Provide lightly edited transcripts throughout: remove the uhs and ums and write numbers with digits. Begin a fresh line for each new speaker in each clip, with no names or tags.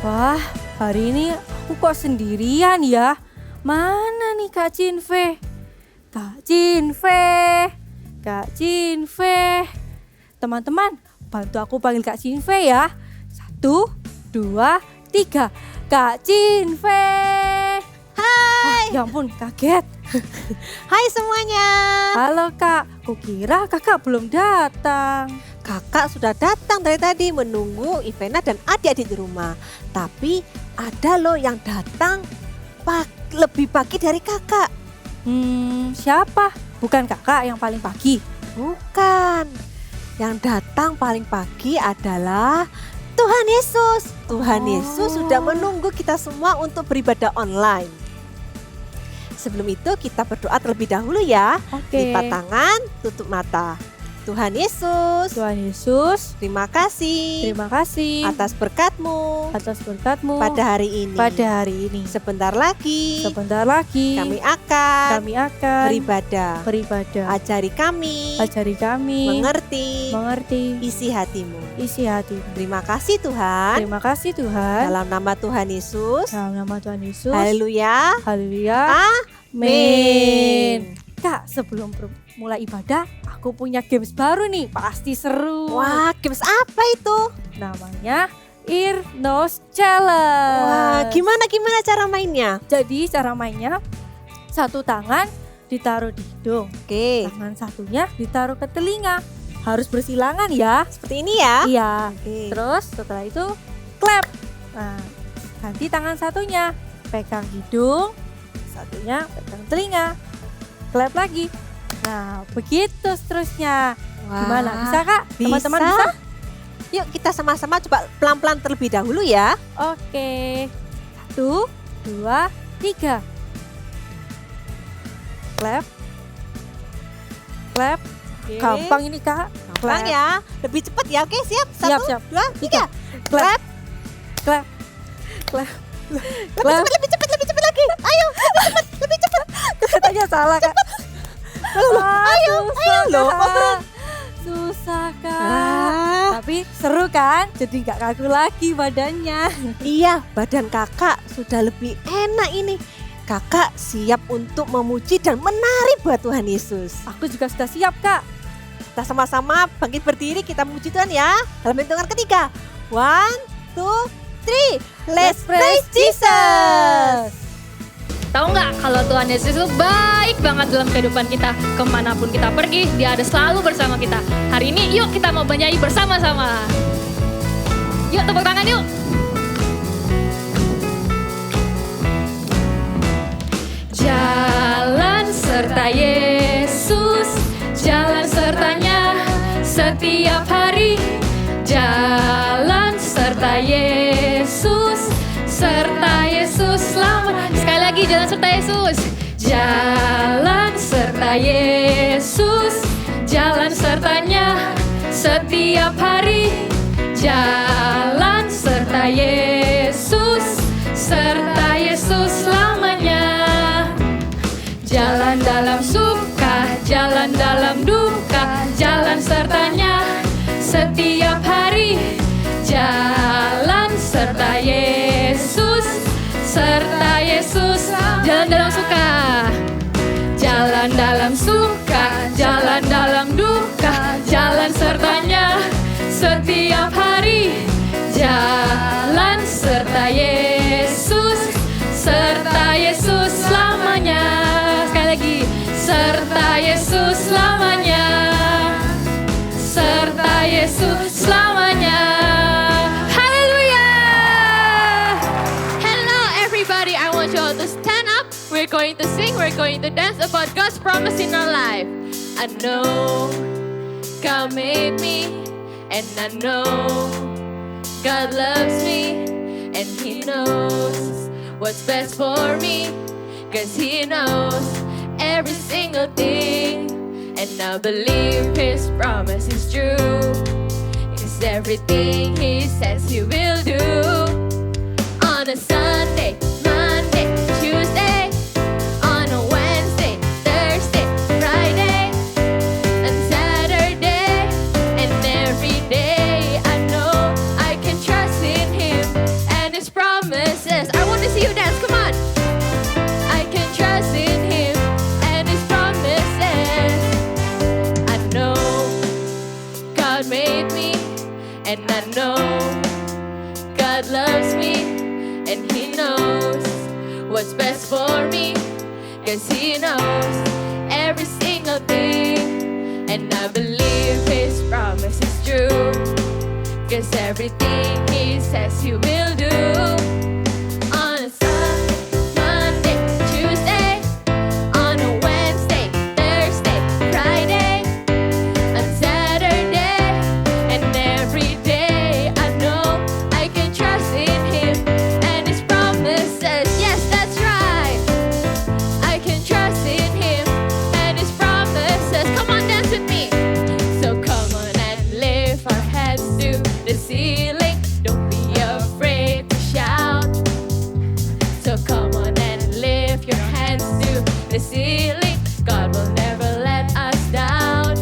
Wah, hari ini aku kok sendirian ya? Mana nih Kak Cinve? Kak Cinve, Kak Cinve. Teman-teman, bantu aku panggil Kak Cinve ya. 1, 2, 3. Kak Cinve.
Hai.
Ya ampun, kaget.
Hai semuanya.
Halo Kak, kukira kakak belum datang.
Kakak sudah datang dari tadi menunggu Ivena dan adik-adik di rumah. Tapi ada loh yang datang lebih pagi dari kakak.
Siapa? Bukan kakak yang paling pagi?
Bukan. Yang datang paling pagi adalah Tuhan Yesus. Tuhan Yesus sudah menunggu kita semua untuk beribadah online. Sebelum itu kita berdoa terlebih dahulu ya.
Oke.
Lipat tangan, tutup mata. Tuhan Yesus,
Tuhan Yesus,
terima kasih atas berkat-Mu pada hari ini. Sebentar lagi kami akan beribadah. Ajari kami mengerti isi hati-Mu. Terima kasih Tuhan. Dalam nama Tuhan Yesus. Haleluya. Amin.
Kak, sebelum mulai ibadah, aku punya games baru nih, pasti seru.
Wah, games apa itu?
Namanya Ear Nose Challenge.
Wah, gimana cara mainnya?
Jadi cara mainnya, satu tangan ditaruh di hidung,
Oke.
tangan satunya ditaruh ke telinga. Harus bersilangan ya.
Seperti ini ya?
Iya.
Oke.
Terus setelah itu clap. Nah, ganti tangan satunya pegang hidung, satunya pegang telinga. Clap lagi. Nah, begitu seterusnya.
Wah,
Gimana? Bisa Kak? Teman-teman bisa?
Yuk kita sama-sama coba pelan-pelan terlebih dahulu ya.
Oke. 1, 2, 3. Clap. Clap.
Oke.
Gampang ini Kak.
Gampang ya. Lebih cepat ya. Oke, siap. 1,
Siap.
2, 3.
Clap. Clap. Clap. Clap.
Lebih cepat lagi. Ayo, lebih cepat.
Katanya salah Kak.
Ayo loh.
Susah Kak. Tapi seru kan? Jadi gak kaku lagi badannya.
Iya, badan kakak sudah lebih enak ini. Kakak siap untuk memuji dan menari buat Tuhan Yesus.
Aku juga sudah siap Kak.
Kita sama-sama bangkit berdiri, kita memuji Tuhan ya. Dalam hitungan ketiga. 1, 2, 3. Let's praise Jesus.
Tahu nggak kalau Tuhan Yesus itu baik banget dalam kehidupan kita. Kemanapun kita pergi, Dia ada selalu bersama kita. Hari ini yuk kita mau bernyanyi bersama-sama. Yuk tepuk tangan yuk. Jalan serta Yesus, jalan sertanya setiap hari. Jalan serta Yesus, serta Yesus selamat. Sekali lagi jalan serta Yesus. Jalan serta Yesus, jalan sertanya setiap hari. Jalan serta Yesus, serta Yesus selamanya. Jalan dalam suka, jalan dalam duka, jalan sertanya setiap hari. Jalan serta Yesus, serta Yesus. Jalan dalam suka, jalan dalam suka, jalan dalam duka, jalan sertanya setiap hari. Jalan serta Yesus, serta Yesus selamanya. Sekali lagi, serta Yesus selamanya, serta Yesus selamanya. To stand up, we're going to sing, we're going to dance about God's promise in our life. I know God made me, and I know God loves me, and He knows what's best for me, 'cause He knows every single thing, and I believe His promise is true, 'cause everything He says He will do. On a Sunday, Monday, Tuesday, on a Wednesday, Thursday, Friday, and Saturday, and every day I know I can trust in Him and His promise. what's best for me. Cause He knows every single thing. And I believe His promise is true. Cause everything He says He will do. On a Sunday, Monday, Tuesday, on a Wednesday, Thursday, Friday, on Saturday, and every day I know I can trust in Him and His promises. Yes, that's right. I can trust in Him and His promises. Come on, dance with me. So come on and lift our hands to the ceiling. Don't be afraid to shout. So come on and lift your hands to the ceiling. God will never let us down.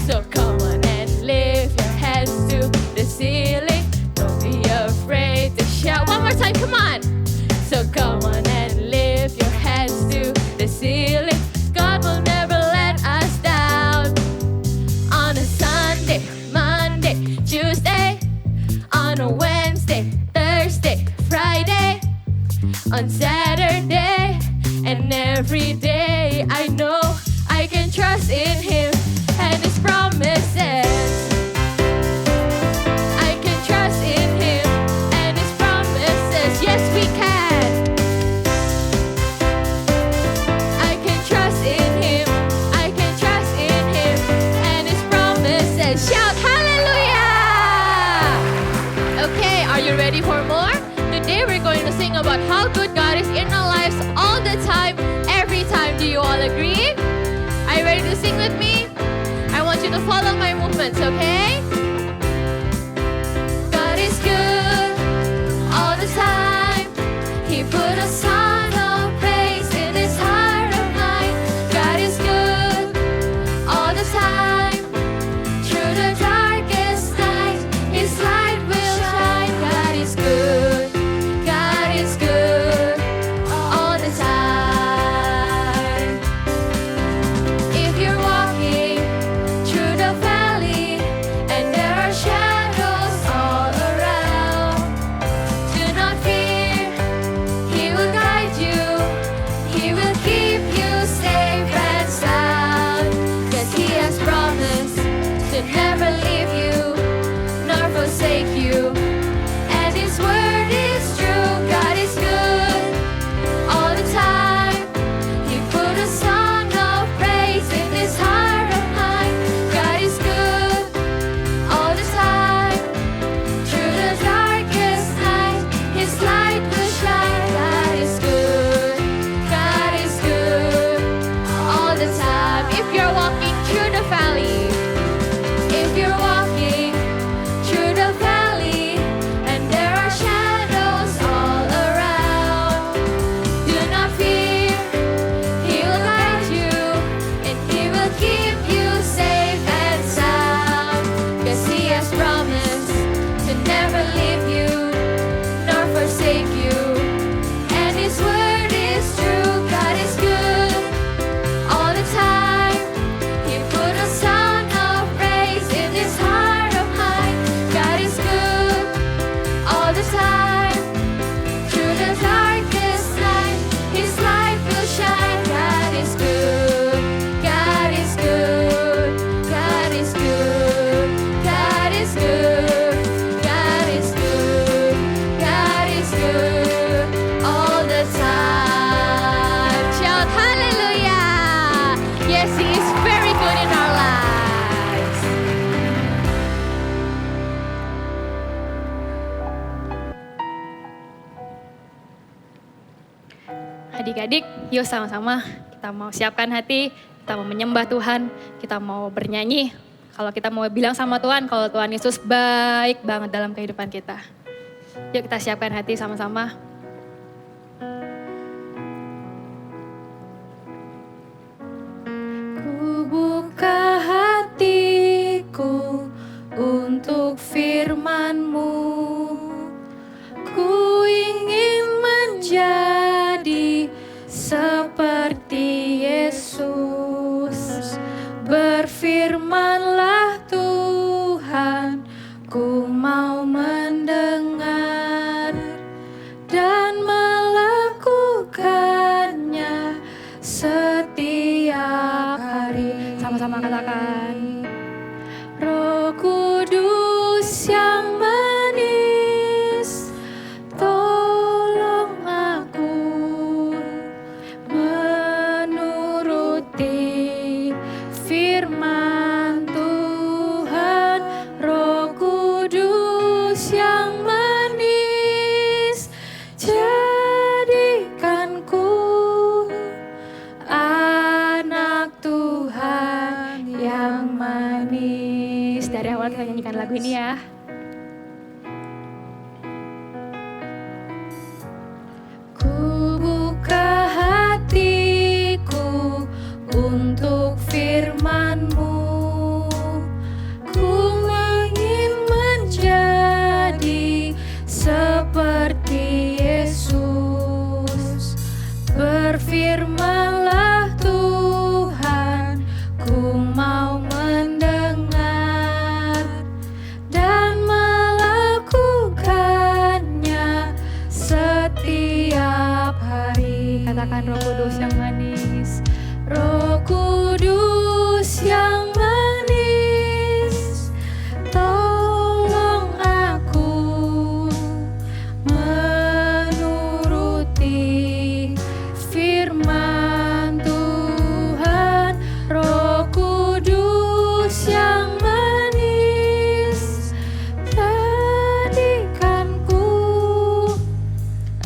So come on and lift your hands to the ceiling. Don't be afraid to shout. One more time, come on. So come on and lift your hands to the ceiling. God will never let us down. On a Sunday, Monday, Tuesday, on a Wednesday, Thursday, Friday, on Saturday, and every day I know I can trust in Him and His promises. I can trust in Him and His promises. Yes, we can. I can trust in Him. I can trust in Him and His promises. Shout hallelujah! Okay, are you ready for more? Today we're going to sing about how good God is in our lives all the time, every time. Do you all agree? Are you ready to sing with me? I want you to follow my movements, okay? God is good all the time. He put a song of praise in His heart of mine. God is good all the time. Through the darkest night, His light will shine. God is good. God is good all the time. If you're walking through the valley and there are shadows all around, do not fear. He will guide you. He will keep you safe and sound. 'Cause He has promised to never leave you nor forsake you. And His word is true. God is good all the time. He put a song of praise in this heart of mine. God is good all the time. Through the darkest night, His light will shine. God is good. God is good all the time. If you're walking through the valley, if you're walking through the valley and there are shadows all around, do not fear. He will guide you and He will keep you safe and sound. 'Cause He has promised to never leave you nor forsake you. And His word is true. God is good all the time. He put a song of praise in this heart of mine. God is good all the time. Through the darkest night, His light will shine. God is good. God is good. God is good. God is good. God is good. God is good all the time. Shout hallelujah! Yes, He is very good in our lives.
Adik-adik, yuk sama-sama kita mau siapkan hati, kita mau menyembah Tuhan, kita mau bernyanyi. Kalau kita mau bilang sama Tuhan, kalau Tuhan Yesus baik banget dalam kehidupan kita. Yuk kita siapkan hati sama-sama. Ku buka hatiku untuk firman-Mu. Ku ingin menjadi seperti Yesus. Berfirmanlah Tuhan, ku mau mendengar sama-sama katakan. Roh Kudus yang manis, tolong aku menuruti firman Tuhan. Roh Kudus yang manis, jadikanku anak Tuhan yang manis. Dari awal kita nyanyikan lagu ini ya. Ku buka hatiku untuk firman-Mu. Ku ingin menjadi seperti Yesus. Berfirmanlah Tuhan, ku mau mendengar dan melakukannya setiap hari. Katakan Roh Kudus yang manis. Roh Kudus yang manis, tolong aku menuruti firman Tuhan. Roh Kudus yang manis, jadikanku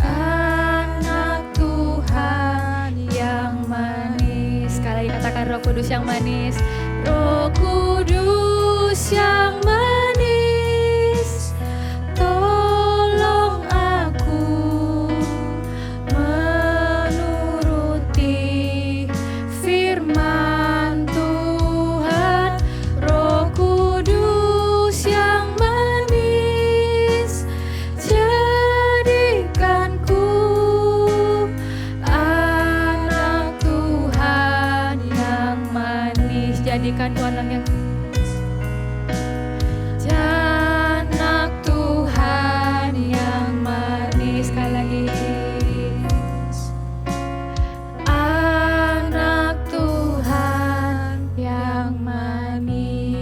anak Tuhan yang manis. Sekali lagi katakan Roh Kudus yang manis. Roh Kudus yang manis, tolong aku menuruti firman Tuhan. Roh Kudus yang manis, jadikanku anak Tuhan yang manis. Jadikanku anak yang anak Tuhan yang manis. Sekali lagi. Anak Tuhan yang manis.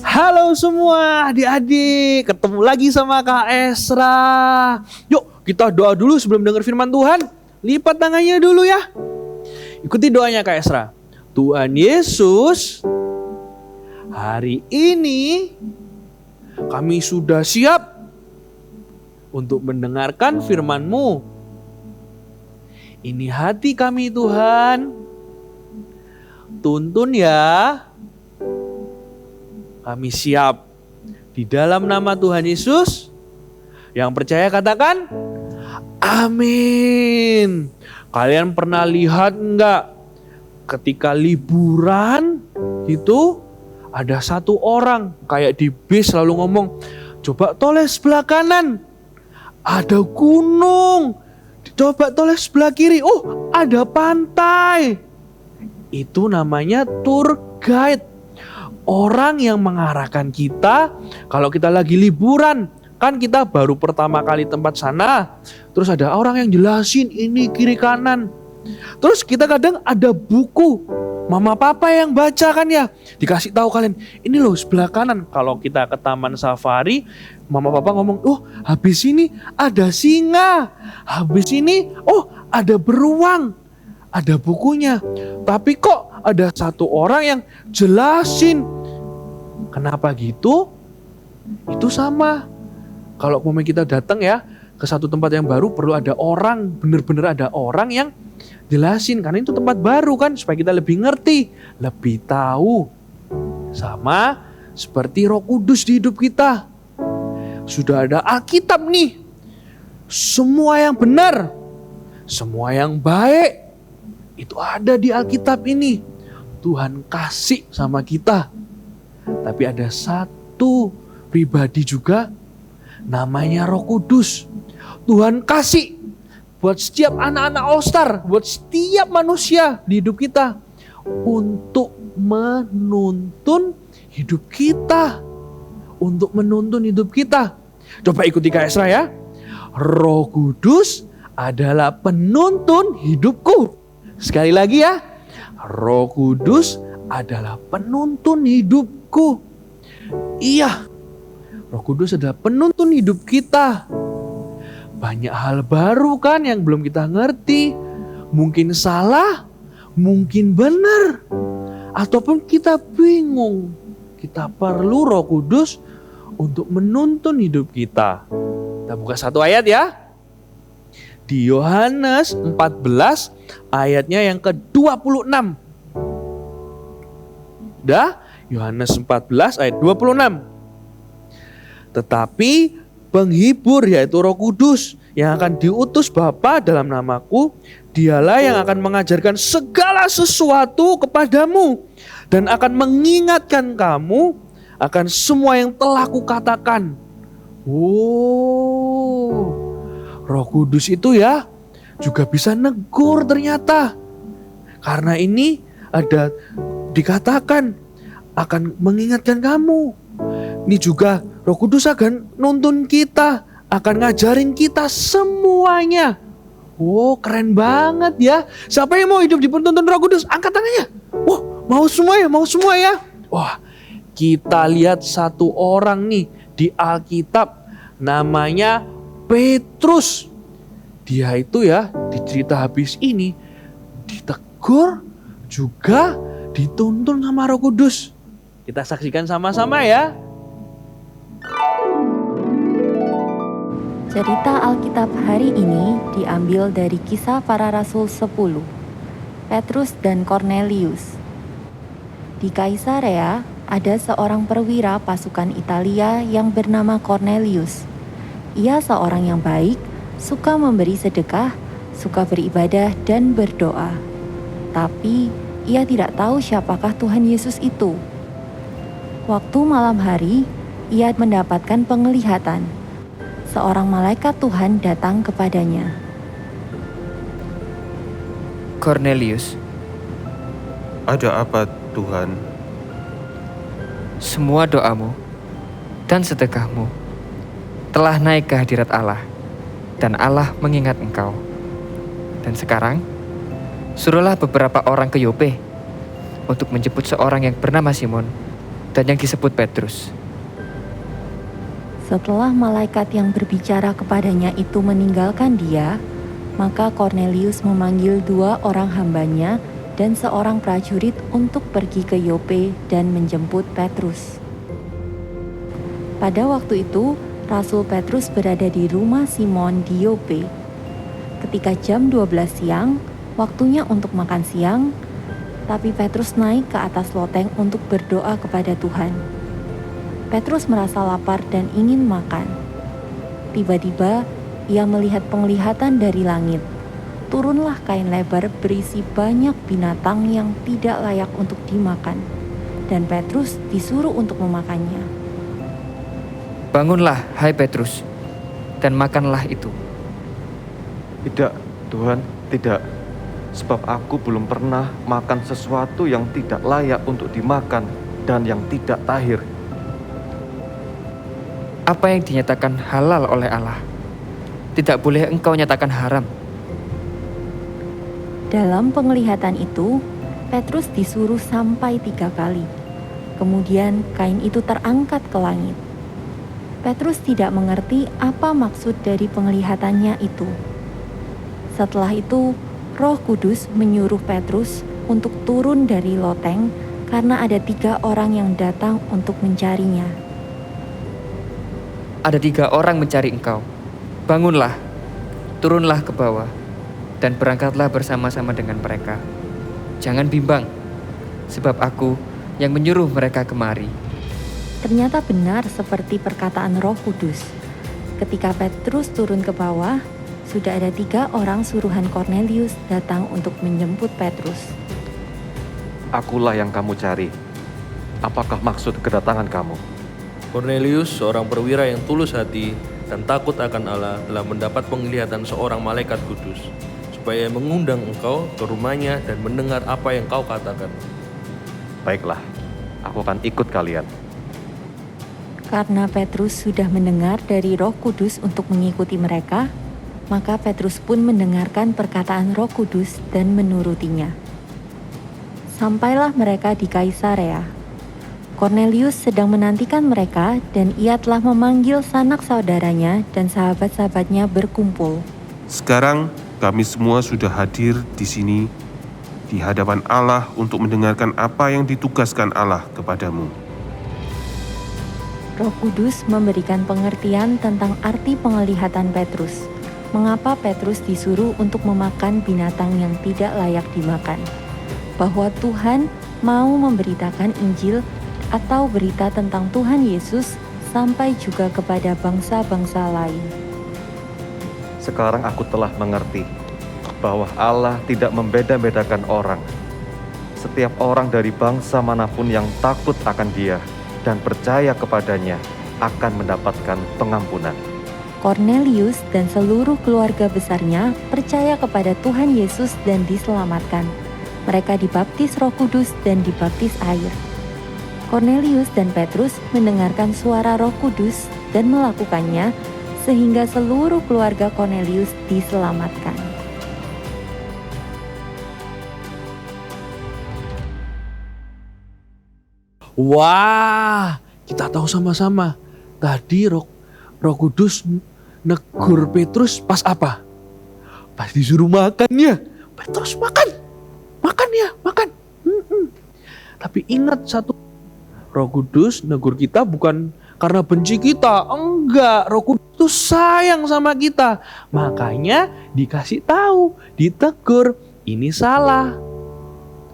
Halo semua adik-adik, ketemu lagi sama Kak Esra. Yuk kita doa dulu sebelum dengar firman Tuhan. Lipat tangannya dulu ya. Ikuti doanya Kak Esra. Tuhan Yesus, hari ini kami sudah siap untuk mendengarkan firman-Mu. Ini hati kami Tuhan. Tuntun ya. Kami siap. Di dalam nama Tuhan Yesus. Yang percaya katakan amin. Kalian pernah lihat enggak? Ketika liburan itu ada satu orang kayak di bis lalu ngomong, coba toleh sebelah kanan, ada gunung. Coba toleh sebelah kiri, oh ada pantai. Itu namanya tour guide. Orang yang mengarahkan kita kalau kita lagi liburan. Kan kita baru pertama kali tempat sana, terus ada orang yang jelasin ini kiri kanan. Terus kita kadang ada buku mama papa yang baca kan ya, dikasih tahu kalian ini loh sebelah kanan. Kalau kita ke taman safari, mama papa ngomong, oh habis ini ada singa, habis ini oh ada beruang, ada bukunya. Tapi kok ada satu orang yang jelasin. Kenapa gitu? Itu sama. Kalau kita datang ya ke satu tempat yang baru, perlu ada orang, bener-bener ada orang yang jelasin, karena itu tempat baru kan, supaya kita lebih ngerti, lebih tahu. Sama seperti Roh Kudus di hidup kita. Sudah ada Alkitab nih. Semua yang benar, semua yang baik, itu ada di Alkitab ini. Tuhan kasih sama kita. Tapi ada satu pribadi juga, namanya Roh Kudus. Tuhan kasih buat setiap anak-anak All-Star, buat setiap manusia di hidup kita, untuk menuntun hidup kita. Untuk menuntun hidup kita. Coba ikuti Kak Esra ya. Roh Kudus adalah penuntun hidupku. Sekali lagi ya. Roh Kudus adalah penuntun hidupku. Iya, Roh Kudus adalah penuntun hidup kita. Banyak hal baru kan yang belum kita ngerti. Mungkin salah, mungkin benar. Ataupun kita bingung. Kita perlu Roh Kudus untuk menuntun hidup kita. Kita buka satu ayat ya. Di Yohanes 14 ayatnya yang ke-26. Dah, Yohanes 14 ayat 26. Tetapi penghibur yaitu Roh Kudus yang akan diutus Bapa dalam namaku, dialah yang akan mengajarkan segala sesuatu kepadamu dan akan mengingatkan kamu akan semua yang telah kukatakan. Roh Kudus itu ya juga bisa negur ternyata. Karena ini ada dikatakan akan mengingatkan kamu. Ini juga Roh Kudus akan nuntun kita, akan ngajarin kita semuanya. Keren banget ya. Siapa yang mau hidup di penuntun Roh Kudus? Angkat tangannya. Mau semua ya, mau semua ya. Wah, kita lihat satu orang nih di Alkitab namanya Petrus. Dia itu ya di cerita habis ini ditegur juga dituntun sama Roh Kudus. Kita saksikan sama-sama ya.
Cerita Alkitab hari ini diambil dari Kisah Para Rasul 10, Petrus dan Cornelius. Di Kaisarea ada seorang perwira pasukan Italia yang bernama Cornelius. Ia seorang yang baik, suka memberi sedekah, suka beribadah dan berdoa. Tapi ia tidak tahu siapakah Tuhan Yesus itu. Waktu malam hari, ia mendapatkan penglihatan. Seorang malaikat Tuhan datang kepadanya.
Cornelius,
Ada apa, Tuhan?
semua doamu dan sedekahmu telah naik ke hadirat Allah, dan Allah mengingat engkau. Dan sekarang, suruhlah beberapa orang ke Yope untuk menjemput seorang yang bernama Simon dan yang disebut Petrus.
Setelah malaikat yang berbicara kepadanya itu meninggalkan dia, maka Cornelius memanggil 2 orang hambanya dan seorang prajurit untuk pergi ke Yope dan menjemput Petrus. Pada waktu itu, Rasul Petrus berada di rumah Simon di Yope. Ketika jam 12 siang, waktunya untuk makan siang, tapi Petrus naik ke atas loteng untuk berdoa kepada Tuhan. Petrus merasa lapar dan ingin makan. Tiba-tiba, ia melihat penglihatan dari langit. Turunlah kain lebar berisi banyak binatang yang tidak layak untuk dimakan, dan Petrus disuruh untuk memakannya.
Bangunlah, hai Petrus, dan makanlah itu.
Tidak, Tuhan, tidak. Sebab aku belum pernah makan sesuatu yang tidak layak untuk dimakan dan yang tidak tahir.
Apa yang dinyatakan halal oleh Allah, tidak boleh engkau nyatakan haram.
Dalam penglihatan itu, Petrus disuruh sampai 3 kali. Kemudian kain itu terangkat ke langit. Petrus tidak mengerti apa maksud dari penglihatannya itu. Setelah itu, Roh Kudus menyuruh Petrus untuk turun dari loteng karena ada 3 orang yang datang untuk mencarinya.
Ada 3 orang mencari engkau. Bangunlah, turunlah ke bawah, dan berangkatlah bersama-sama dengan mereka. Jangan bimbang, sebab aku yang menyuruh mereka kemari.
Ternyata benar seperti perkataan Roh Kudus. Ketika Petrus turun ke bawah, sudah ada 3 orang suruhan Cornelius datang untuk menjemput Petrus.
Akulah yang kamu cari. Apakah maksud kedatangan kamu?
Cornelius, seorang perwira yang tulus hati dan takut akan Allah, telah mendapat penglihatan seorang malaikat kudus, supaya mengundang engkau ke rumahnya dan mendengar apa yang kau katakan.
Baiklah, aku akan ikut kalian.
Karena Petrus sudah mendengar dari Roh Kudus untuk mengikuti mereka, maka Petrus pun mendengarkan perkataan Roh Kudus dan menurutinya. Sampailah mereka di Kaisarea. Cornelius sedang menantikan mereka dan ia telah memanggil sanak saudaranya dan sahabat-sahabatnya berkumpul.
Sekarang kami semua sudah hadir di sini di hadapan Allah untuk mendengarkan apa yang ditugaskan Allah kepadamu.
Roh Kudus memberikan pengertian tentang arti penglihatan Petrus. Mengapa Petrus disuruh untuk memakan binatang yang tidak layak dimakan. Bahwa Tuhan mau memberitakan Injil atau berita tentang Tuhan Yesus sampai juga kepada bangsa-bangsa lain.
Sekarang aku telah mengerti bahwa Allah tidak membeda-bedakan orang. Setiap orang dari bangsa manapun yang takut akan Dia dan percaya kepadanya akan mendapatkan pengampunan.
Cornelius dan seluruh keluarga besarnya percaya kepada Tuhan Yesus dan diselamatkan. Mereka dibaptis Roh Kudus dan dibaptis air. Cornelius dan Petrus mendengarkan suara Roh Kudus dan melakukannya sehingga seluruh keluarga Cornelius diselamatkan.
Wah, kita tahu sama-sama. Tadi Roh Kudus negur Petrus pas apa? Pas disuruh makan ya. Petrus makan ya, makan. Tapi ingat satu, Roh Kudus negur kita bukan karena benci kita. Enggak, Roh Kudus itu sayang sama kita. Makanya dikasih tahu, ditegur, ini salah.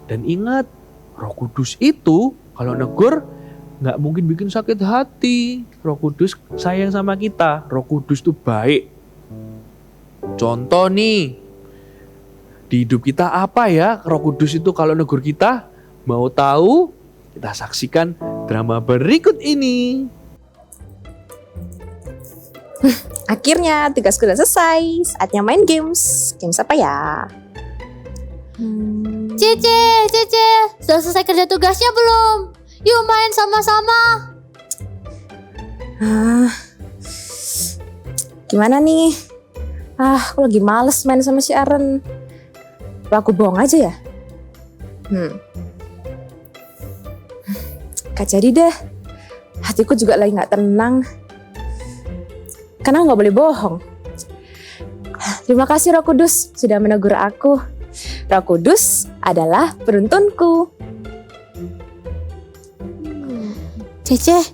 Dan ingat, Roh Kudus itu kalau negur nggak mungkin bikin sakit hati. Roh Kudus sayang sama kita. Roh Kudus itu baik. Contoh nih, di hidup kita apa ya Roh Kudus itu kalau negur kita? Mau tahu? Kita saksikan drama berikut ini.
Akhirnya tugasku udah selesai. Saatnya main games. Games apa ya?
Cece, sudah selesai kerja tugasnya belum? Yuk main sama-sama.
Gimana nih? Aku lagi males main sama si Aaron. Apa aku bohong aja ya? Gak jadi deh. Hatiku juga lagi gak tenang. Karena gak boleh bohong. Terima kasih Roh Kudus sudah menegur aku. Roh Kudus adalah penuntunku.
Cece,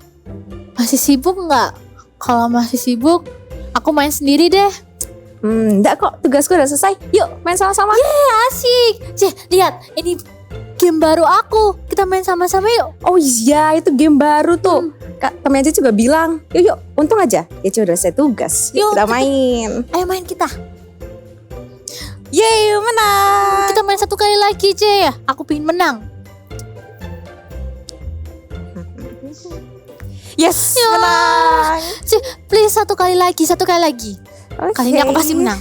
masih sibuk nggak? Kalau masih sibuk, aku main sendiri deh.
Enggak kok, tugasku udah selesai. Yuk main sama-sama.
Asik. Ceh, lihat, ini game baru aku. Kita main sama-sama yuk.
Oh iya, itu game baru tuh. Temen Cece juga bilang, yuk untung aja Cece udah selesai tugas. Yuk kita main.
Ayo main kita.
Yeay, menang.
Kita main satu kali lagi, Ce. Aku pengen menang.
Yes, menang.
Ce, please satu kali lagi.
Okay.
Kali ini aku pasti menang.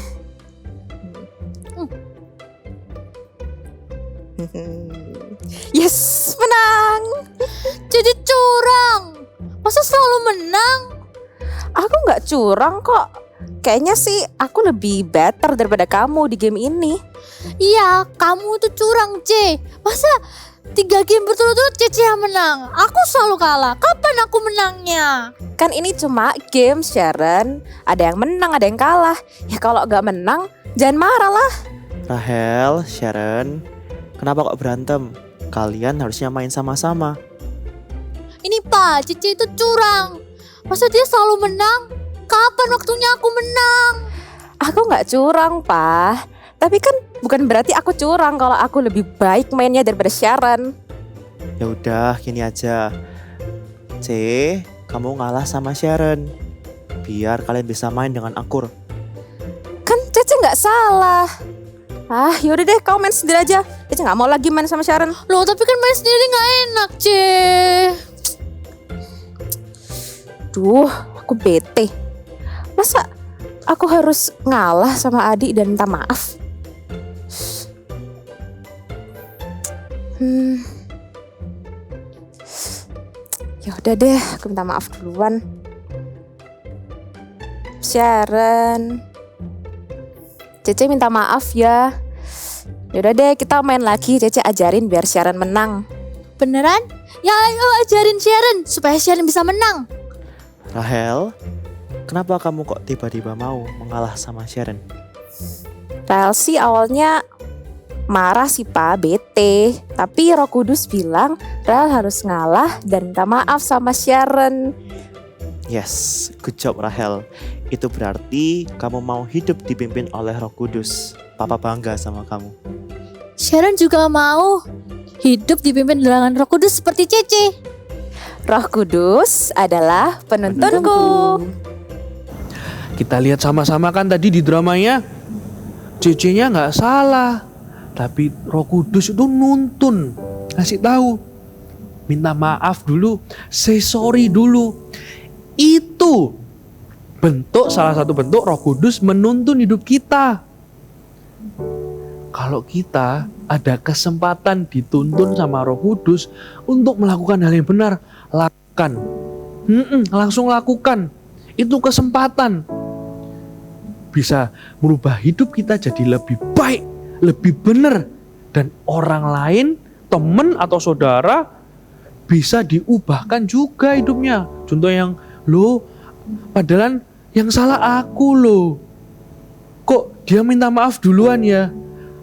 Yes, menang.
Jadi curang. Masa selalu menang?
Aku gak curang kok. Kayaknya sih aku lebih better daripada kamu di game ini.
Iya, kamu tuh curang, C. Masa 3 game berturut-turut Cece yang menang? Aku selalu kalah. Kapan aku menangnya?
Kan ini cuma game, Sharon. Ada yang menang, ada yang kalah. Ya kalau gak menang, jangan marah lah.
Rahel, Sharon, kenapa kok berantem? Kalian harusnya main sama-sama.
Ini Pak, Cece itu curang. Masa dia selalu menang? Kapan waktunya aku menang?
Aku gak curang, Pak. Tapi kan bukan berarti aku curang kalau aku lebih baik mainnya daripada Sharon.
Ya udah, gini aja. C, kamu ngalah sama Sharon. Biar kalian bisa main dengan akur.
Kan Cece gak salah. Yaudah deh, kau main sendiri aja. Cece gak mau lagi main sama Sharon.
Loh, tapi kan main sendiri gak enak, C.
Duh, aku bete. Masa aku harus ngalah sama adik dan minta maaf? Ya udah deh, aku minta maaf duluan. Sharon, Cece minta maaf ya. Yaudah deh, kita main lagi. Cece ajarin biar Sharon menang.
Beneran? Ya ayo ajarin Sharon supaya Sharon bisa menang.
Rahel, kenapa kamu kok tiba-tiba mau mengalah sama Sharon?
Rahel sih awalnya marah sih Pak, bete. Tapi Roh Kudus bilang Rahel harus ngalah dan minta maaf sama Sharon.
Yes, good job Rahel. Itu berarti kamu mau hidup dipimpin oleh Roh Kudus. Papa bangga sama kamu.
Sharon juga mau hidup dipimpin dengan Roh Kudus seperti Cece.
Roh Kudus adalah penuntunku.
Kita lihat sama-sama kan tadi di dramanya, Cece-nya nggak salah, tapi Roh Kudus itu nuntun, ngasih tahu, minta maaf dulu, say sorry dulu. Itu salah satu bentuk Roh Kudus menuntun hidup kita. Kalau kita ada kesempatan dituntun sama Roh Kudus untuk melakukan hal yang benar, lakukan. Langsung lakukan. Itu kesempatan. Bisa merubah hidup kita jadi lebih baik, lebih benar. Dan orang lain, teman atau saudara bisa diubahkan juga hidupnya. Contoh yang, padahal yang salah aku loh. Kok dia minta maaf duluan ya?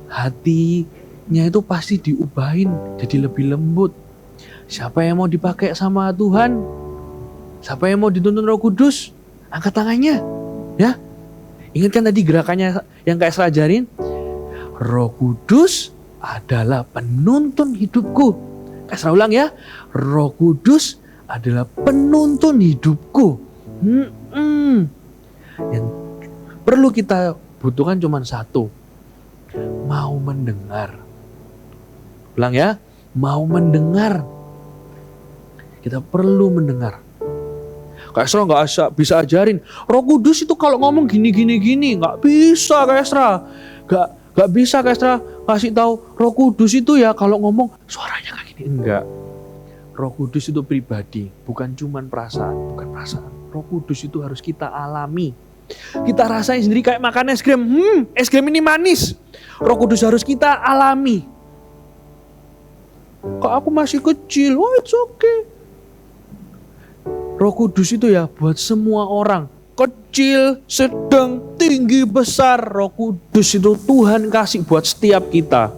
Hatinya itu pasti diubahin jadi lebih lembut. Siapa yang mau dipakai sama Tuhan? Siapa yang mau dituntun Roh Kudus? Angkat tangannya, ya. Ingatkan tadi gerakannya yang Kak Esra ajarin. Roh Kudus adalah penuntun hidupku. Kak Esra ulang ya. Roh Kudus adalah penuntun hidupku. Yang perlu kita butuhkan cuma satu. Mau mendengar. Ulang ya, mau mendengar. Kita perlu mendengar. Kak Esra gak bisa ajarin Roh Kudus itu kalau ngomong gini. Gak bisa Kak Esra. Gak bisa Kak Esra kasih tahu Roh Kudus itu ya kalau ngomong suaranya kayak gini. Enggak. Roh Kudus itu pribadi, bukan cuman perasaan. Roh Kudus itu harus kita alami. Kita rasain sendiri kayak makan es krim. Es krim ini manis. Roh Kudus harus kita alami. Kok aku masih kecil? Oh, it's okay. Roh Kudus itu ya buat semua orang. Kecil, sedang, tinggi, besar. Roh Kudus itu Tuhan kasih buat setiap kita.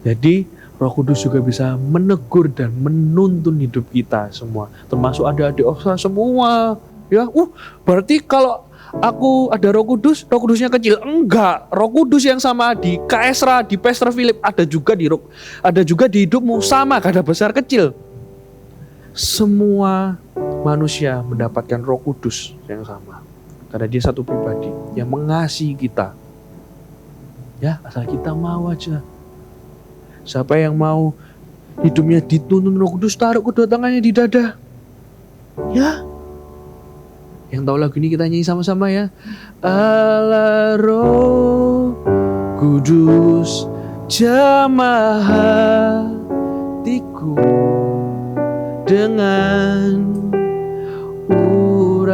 Jadi Roh Kudus juga bisa menegur dan menuntun hidup kita semua. Termasuk adik-adik Osra semua. Ya, berarti kalau aku ada Roh Kudusnya kecil. Enggak, Roh Kudus yang sama di Kak Esra, di Pastor Philip ada juga di hidupmu sama, gak ada besar kecil. Semua manusia mendapatkan Roh Kudus yang sama. Karena dia satu pribadi yang mengasihi kita. Ya, asal kita mau aja. Siapa yang mau hidupnya dituntun Roh Kudus, taruh kedua tangannya di dada. Ya. Yang tahu lagu ini kita nyanyi sama-sama ya. Allah Roh Kudus jamah hatiku dengan urapanmu.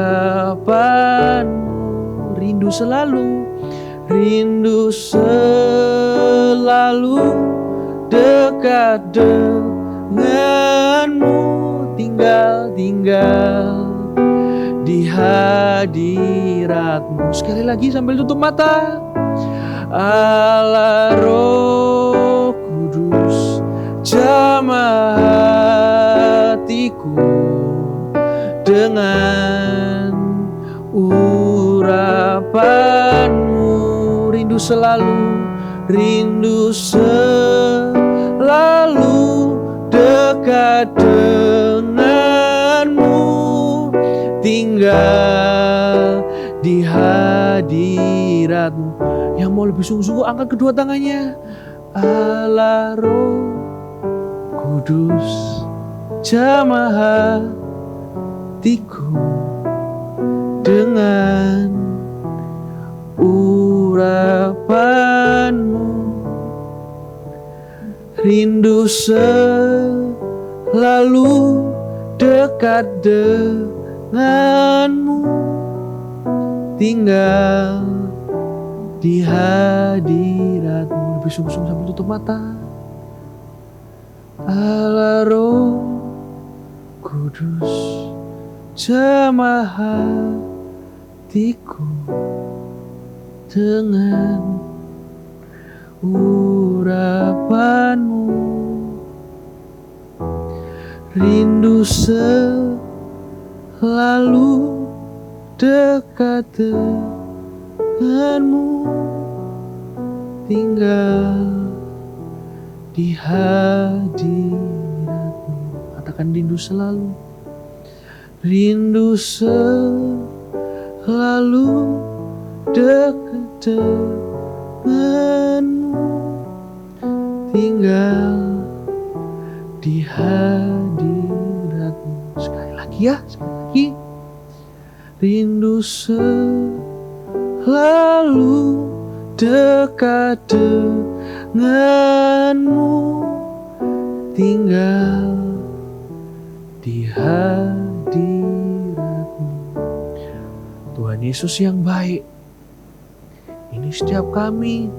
Rindu selalu dekat denganmu, tinggal di hadiratmu. Sekali lagi sambil tutup mata. Allah Roh Kudus jamah hatiku dengan urapanmu. Rindu selalu dekat denganmu, tinggal di hadiratmu. Yang mau lebih sungguh-sungguh angkat kedua tangannya. Allah Roh Kudus jamah hatiku dengan urapanmu. Rindu selalu dekat denganmu, tinggal di hadirat-Mu. Lebih sungguh-sungguh sambil tutup mata. Allah Roh Kudus, jamah hatiku dengan urapan-Mu. Rindu selalu dekat denganmu, tinggal di hadirat-Mu. Katakan rindu selalu. Rindu selalu dekat denganmu, tinggal di hadirat-Mu. Sekali lagi ya, sekali lagi. Rindu selalu dekat denganmu, tinggal di hadirat-Mu. Tuhan Yesus yang baik, ini setiap kami,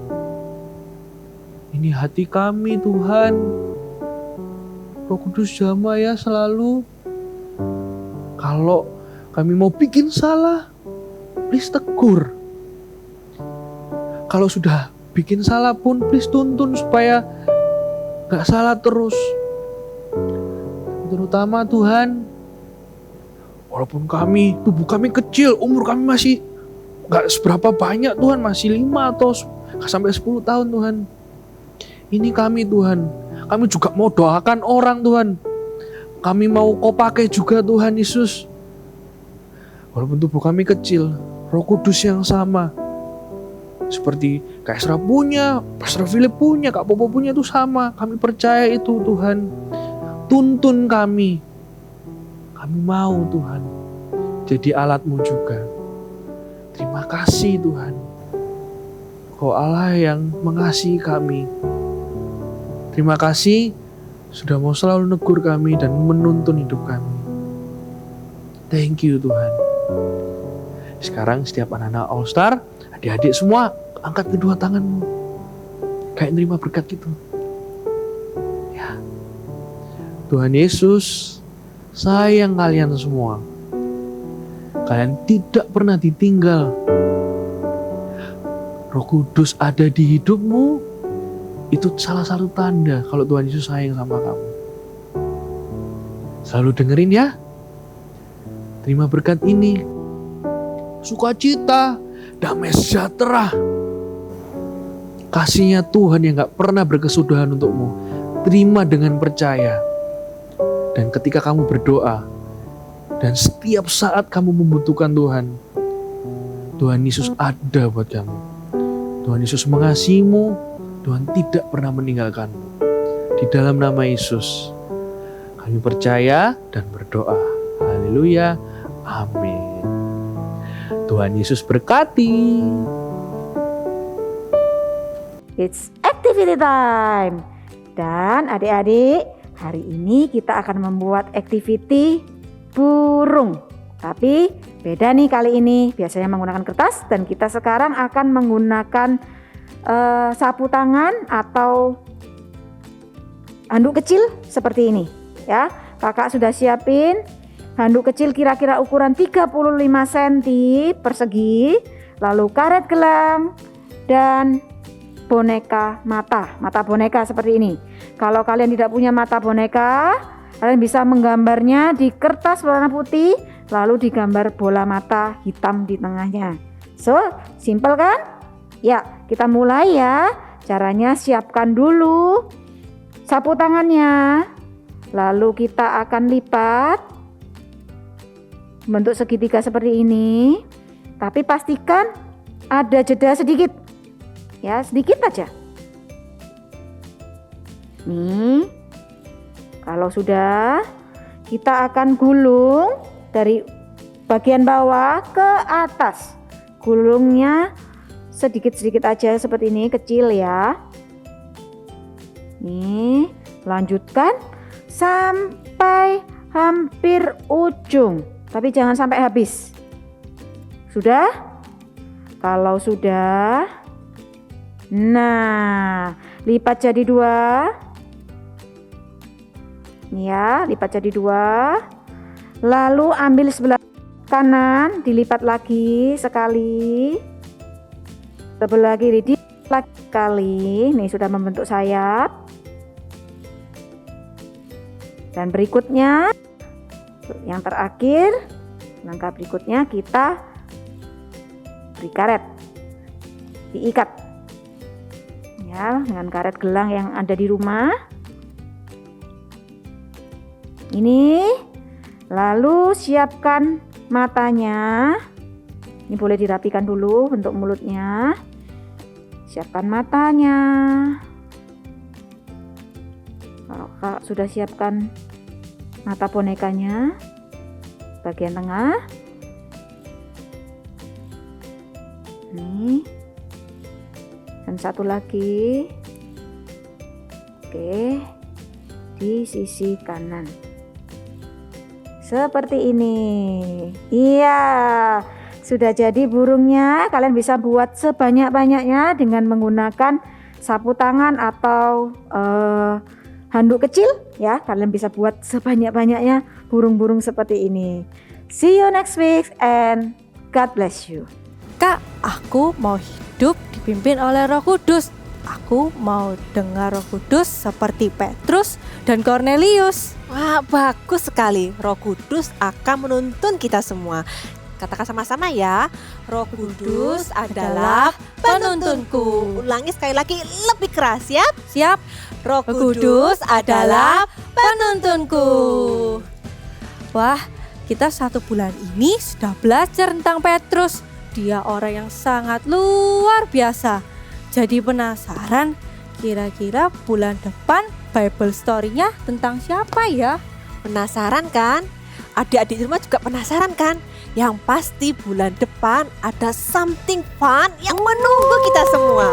ini hati kami Tuhan. Roh Kudus jamah ya selalu. Kalau kami mau bikin salah, please tegur. Kalau sudah bikin salah pun please tuntun supaya gak salah terus. Terutama Tuhan, walaupun tubuh kami kecil, umur kami masih gak seberapa banyak Tuhan, masih 5 atau sampai 10 tahun Tuhan. Ini kami Tuhan, kami juga mau doakan orang Tuhan. Kami mau Kau pakai juga Tuhan Yesus. Walaupun tubuh kami kecil, Roh Kudus yang sama. Seperti Kak Esra punya, Pastor Philip punya, Kak Popo punya itu sama. Kami percaya itu Tuhan. Tuntun kami. Kami mau Tuhan jadi alat-Mu juga. Terima kasih Tuhan. Kau Allah yang mengasihi kami. Terima kasih sudah mau selalu negur kami dan menuntun hidup kami. Thank you Tuhan. Sekarang setiap anak-anak All Star, adik-adik semua angkat kedua tanganmu. Kayak nerima berkat gitu. Ya. Tuhan Yesus sayang kalian semua. Kalian tidak pernah ditinggal. Roh Kudus ada di hidupmu. Itu salah satu tanda kalau Tuhan Yesus sayang sama kamu. Selalu dengerin ya. Terima berkat ini. Sukacita, damai sejahtera. Kasihnya Tuhan yang gak pernah berkesudahan untukmu. Terima dengan percaya. Dan ketika kamu berdoa, dan setiap saat kamu membutuhkan Tuhan, Tuhan Yesus ada buat kamu. Tuhan Yesus mengasihimu, Tuhan tidak pernah meninggalkanmu. Di dalam nama Yesus, kami percaya dan berdoa. Haleluya. Amin. Tuhan Yesus berkati.
It's activity time. Dan adik-adik, hari ini kita akan membuat activity burung. Tapi beda nih kali ini. Biasanya menggunakan kertas dan kita sekarang akan menggunakan sapu tangan atau handuk kecil seperti ini. Ya, kakak sudah siapin handuk kecil kira-kira ukuran 35 cm persegi, lalu karet gelang dan boneka mata boneka seperti ini. Kalau kalian tidak punya mata boneka, kalian bisa menggambarnya di kertas warna putih, lalu digambar bola mata hitam di tengahnya. So, simple kan? Ya, kita mulai ya. Caranya siapkan dulu sapu tangannya, lalu kita akan lipat bentuk segitiga seperti ini, tapi pastikan ada jeda sedikit, ya sedikit aja. Nih, kalau sudah, kita akan gulung dari bagian bawah ke atas. Gulungnya sedikit-sedikit aja seperti ini, kecil ya. Nih, lanjutkan sampai hampir ujung. Tapi jangan sampai habis. Sudah? Kalau sudah, Nah, lipat jadi 2. Ya, lipat jadi 2. Lalu ambil sebelah kanan, dilipat lagi sekali. Sebelah kiri dilipat lagi sekali. Nih sudah membentuk sayap. Dan berikutnya, yang terakhir, langkah berikutnya kita beri karet, diikat ya dengan karet gelang yang ada di rumah ini. Lalu siapkan matanya, ini boleh dirapikan dulu bentuk mulutnya. Siapkan matanya. Kalau Kak sudah siapkan mata bonekanya bagian tengah, nih, dan satu lagi, oke, di sisi kanan, seperti ini. Iya, sudah jadi burungnya. Kalian bisa buat sebanyak-banyaknya dengan menggunakan sapu tangan atau handuk kecil ya. Kalian bisa buat sebanyak-banyaknya burung-burung seperti ini. See you next week and God bless you.
Kak, aku mau hidup dipimpin oleh Roh Kudus. Aku mau dengar Roh Kudus seperti Petrus dan Cornelius.
Wah, bagus sekali. Roh Kudus akan menuntun kita semua. Katakan sama-sama ya. Roh Kudus adalah penuntunku. Ulangi sekali lagi lebih keras, siap?
Siap.
Roh Kudus adalah
penuntunku. Wah, kita 1 bulan ini sudah belajar tentang Petrus. Dia orang yang sangat luar biasa. Jadi penasaran, kira-kira bulan depan Bible story-nya tentang siapa ya?
Penasaran kan? Adik-adik di rumah juga penasaran kan? Yang pasti bulan depan ada something fun yang menunggu kita semua.